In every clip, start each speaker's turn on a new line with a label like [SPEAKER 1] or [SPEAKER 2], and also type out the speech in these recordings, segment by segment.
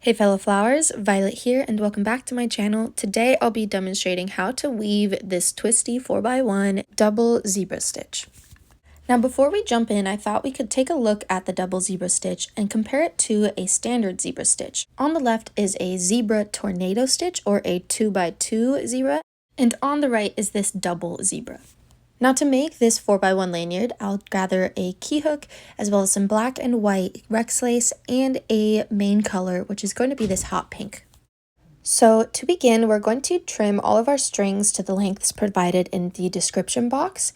[SPEAKER 1] Hey fellow flowers, Violet here and welcome back to my channel. Today I'll be demonstrating how to weave this twisty 4x1 double zebra stitch. Now before we jump in, I thought we could take a look at the double zebra stitch and compare it to a standard zebra stitch. On the left is a zebra tornado stitch or a 2x2 zebra, and on the right is this double zebra. Now to make this 4x1 lanyard, I'll gather a key hook as well as some black and white Rex lace and a main color, which is going to be this hot pink. So to begin, we're going to trim all of our strings to the lengths provided in the description box.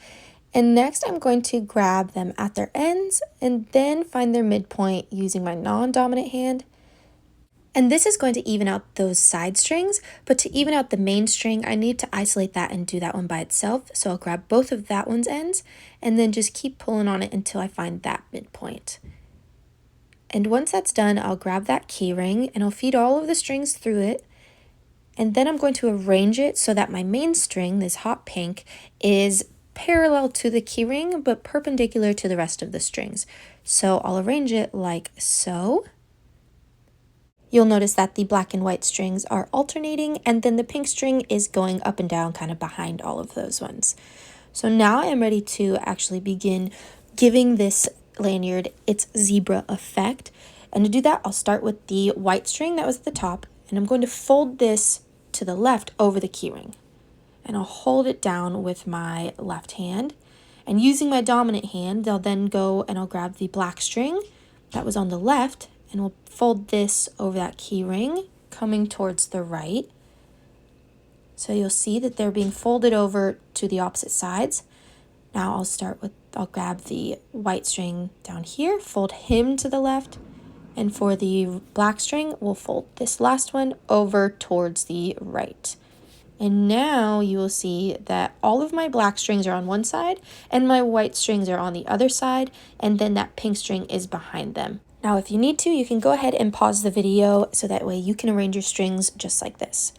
[SPEAKER 1] And next I'm going to grab them at their ends and then find their midpoint using my non-dominant hand. And this is going to even out those side strings, but to even out the main string, I need to isolate that and do that one by itself. So I'll grab both of that one's ends and then just keep pulling on it until I find that midpoint. And once that's done, I'll grab that key ring and I'll feed all of the strings through it. And then I'm going to arrange it so that my main string, this hot pink, is parallel to the key ring, but perpendicular to the rest of the strings. So I'll arrange it like so. You'll notice that the black and white strings are alternating, and then the pink string is going up and down kind of behind all of those ones. So now I'm ready to actually begin giving this lanyard its zebra effect. And to do that, I'll start with the white string that was at the top, and I'm going to fold this to the left over the keyring. And I'll hold it down with my left hand. And using my dominant hand, I'll then go and I'll grab the black string that was on the left, and we'll fold this over that key ring coming towards the right. So you'll see that they're being folded over to the opposite sides. Now I'll grab the white string down here, fold him to the left, and for the black string, we'll fold this last one over towards the right. And now you will see that all of my black strings are on one side and my white strings are on the other side, and then that pink string is behind them. Now, if you need to, you can go ahead and pause the video so that way you can arrange your strings just like this.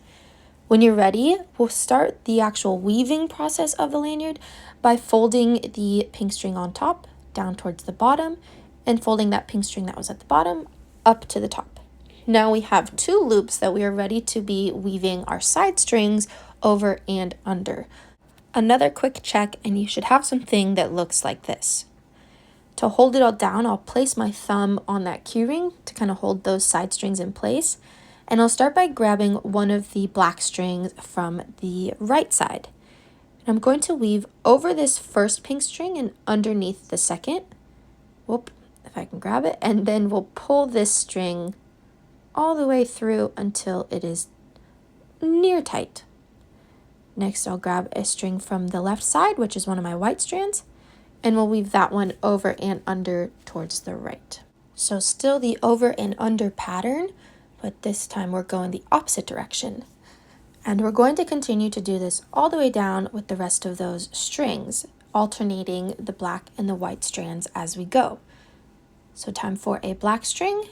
[SPEAKER 1] When you're ready, we'll start the actual weaving process of the lanyard by folding the pink string on top down towards the bottom and folding that pink string that was at the bottom up to the top. Now we have two loops that we are ready to be weaving our side strings over and under. Another quick check, and you should have something that looks like this. To hold it all down, I'll place my thumb on that keyring to kind of hold those side strings in place. And I'll start by grabbing one of the black strings from the right side. And I'm going to weave over this first pink string and underneath the second. Whoop, if I can grab it. And then we'll pull this string all the way through until it is near tight. Next, I'll grab a string from the left side, which is one of my white strands, and we'll weave that one over and under towards the right. So still the over and under pattern, but this time we're going the opposite direction. And we're going to continue to do this all the way down with the rest of those strings, alternating the black and the white strands as we go. So time for a black string.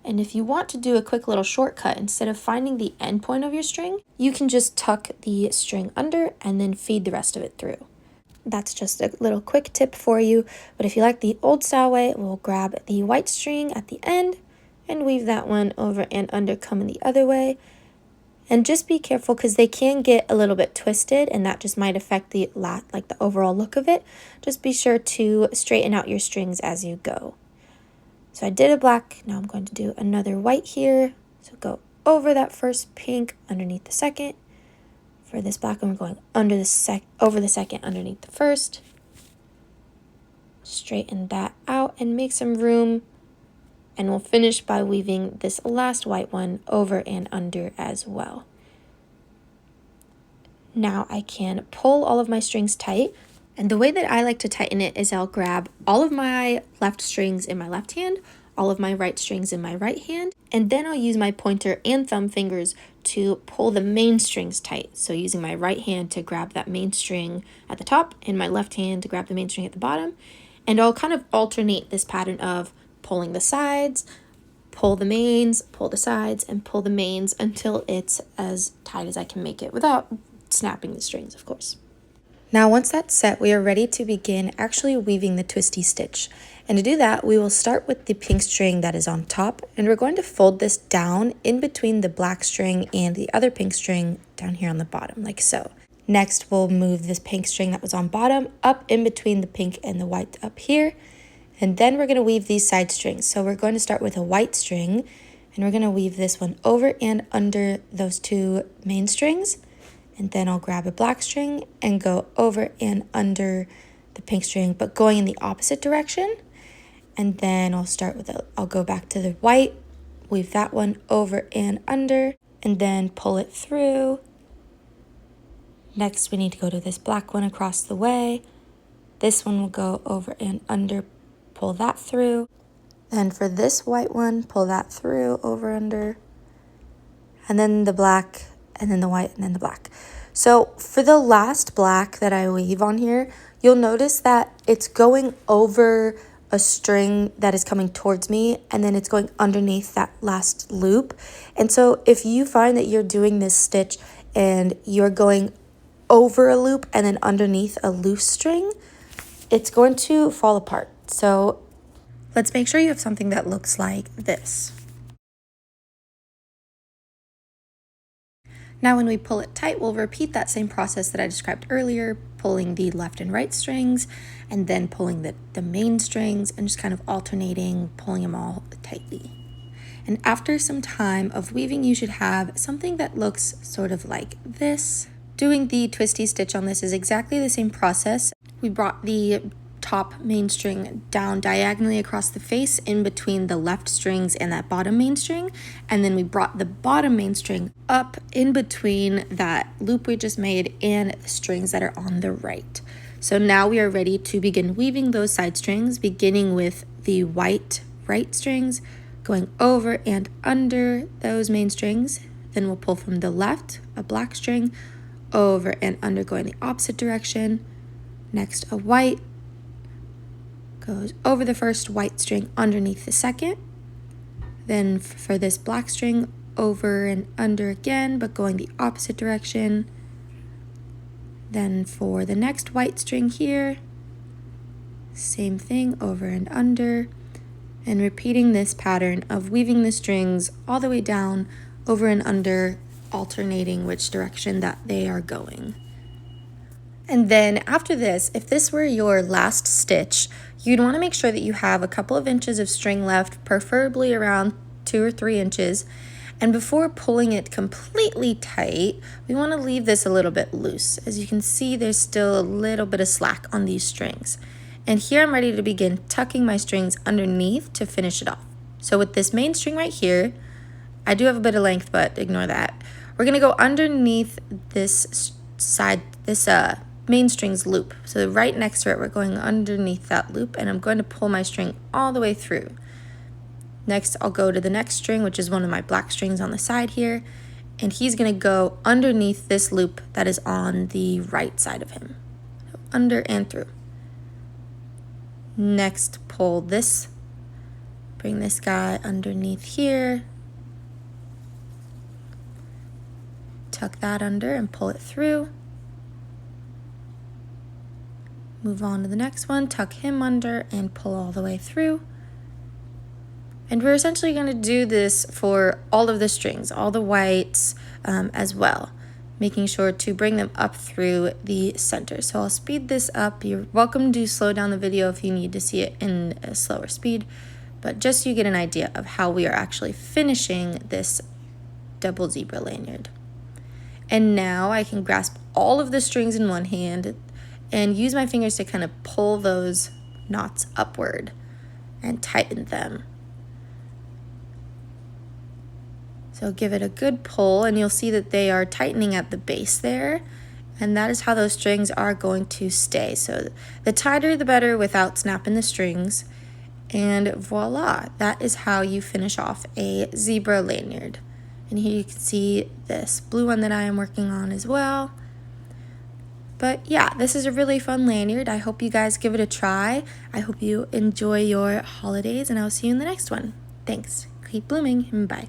[SPEAKER 1] And if you want to do a quick little shortcut, instead of finding the end point of your string, you can just tuck the string under and then feed the rest of it through. That's just a little quick tip for you, but if you like the old style way, we'll grab the white string at the end and weave that one over and under coming the other way. And just be careful because they can get a little bit twisted and that just might affect the overall look of it. Just be sure to straighten out your strings as you go. So I did a black, now I'm going to do another white here. So go over that first pink underneath the second. For this black one, we're going over the second underneath the first. Straighten that out and make some room. And we'll finish by weaving this last white one over and under as well. Now I can pull all of my strings tight. And the way that I like to tighten it is I'll grab all of my left strings in my left hand, all of my right strings in my right hand, and then I'll use my pointer and thumb fingers to pull the main strings tight. So using my right hand to grab that main string at the top and my left hand to grab the main string at the bottom. And I'll kind of alternate this pattern of pulling the sides, pull the mains, pull the sides, and pull the mains until it's as tight as I can make it without snapping the strings, of course. Now once that's set, we are ready to begin actually weaving the twisty stitch. And to do that, we will start with the pink string that is on top, and we're going to fold this down in between the black string and the other pink string down here on the bottom, like so. Next, we'll move this pink string that was on bottom up in between the pink and the white up here. And then we're going to weave these side strings. So we're going to start with a white string, and we're going to weave this one over and under those two main strings. And then I'll grab a black string and go over and under the pink string, but going in the opposite direction. And then I'll go back to the white, weave that one over and under, and then pull it through. Next, we need to go to this black one across the way. This one will go over and under, pull that through. Then for this white one, pull that through, over, under, and then the black, and then the white, and then the black. So for the last black that I weave on here, you'll notice that it's going over a string that is coming towards me, and then it's going underneath that last loop. And so if you find that you're doing this stitch and you're going over a loop and then underneath a loose string, it's going to fall apart. So let's make sure you have something that looks like this. Now when we pull it tight, we'll repeat that same process that I described earlier, pulling the left and right strings, and then pulling the main strings, and just kind of alternating, pulling them all tightly. And after some time of weaving, you should have something that looks sort of like this. Doing the twisty stitch on this is exactly the same process. We brought the top main string down diagonally across the face in between the left strings and that bottom main string, and then we brought the bottom main string up in between that loop we just made and the strings that are on the right. So now we are ready to begin weaving those side strings, beginning with the white right strings, going over and under those main strings. Then we'll pull from the left a black string, over and under, going the opposite direction. Next, a white goes over the first white string underneath the second. Then for this black string, over and under again, but going the opposite direction. Then for the next white string here, same thing, over and under, and repeating this pattern of weaving the strings all the way down, over and under, alternating which direction that they are going. And then after this, if this were your last stitch, you'd want to make sure that you have a couple of inches of string left, preferably around 2 or 3 inches. And before pulling it completely tight, we want to leave this a little bit loose. As you can see, there's still a little bit of slack on these strings. And here I'm ready to begin tucking my strings underneath to finish it off. So with this main string right here, I do have a bit of length, but ignore that. We're going to go underneath this side, this main string's loop. So right next to it, we're going underneath that loop, and I'm going to pull my string all the way through. Next, I'll go to the next string, which is one of my black strings on the side here, and he's going to go underneath this loop that is on the right side of him. So under and through. Next, pull this, bring this guy underneath here, tuck that under and pull it through. Move on to the next one, tuck him under and pull all the way through. And we're essentially going to do this for all of the strings, all the whites as well, making sure to bring them up through the center. So I'll speed this up. You're welcome to slow down the video if you need to see it in a slower speed, but just so you get an idea of how we are actually finishing this double zebra lanyard. And now I can grasp all of the strings in one hand and use my fingers to kind of pull those knots upward and tighten them. So give it a good pull, and you'll see that they are tightening at the base there, and that is how those strings are going to stay. So the tighter the better without snapping the strings, and voila, that is how you finish off a zebra lanyard. And here you can see this blue one that I am working on as well. But yeah, this is a really fun lanyard. I hope you guys give it a try. I hope you enjoy your holidays, and I'll see you in the next one. Thanks. Keep blooming, and bye.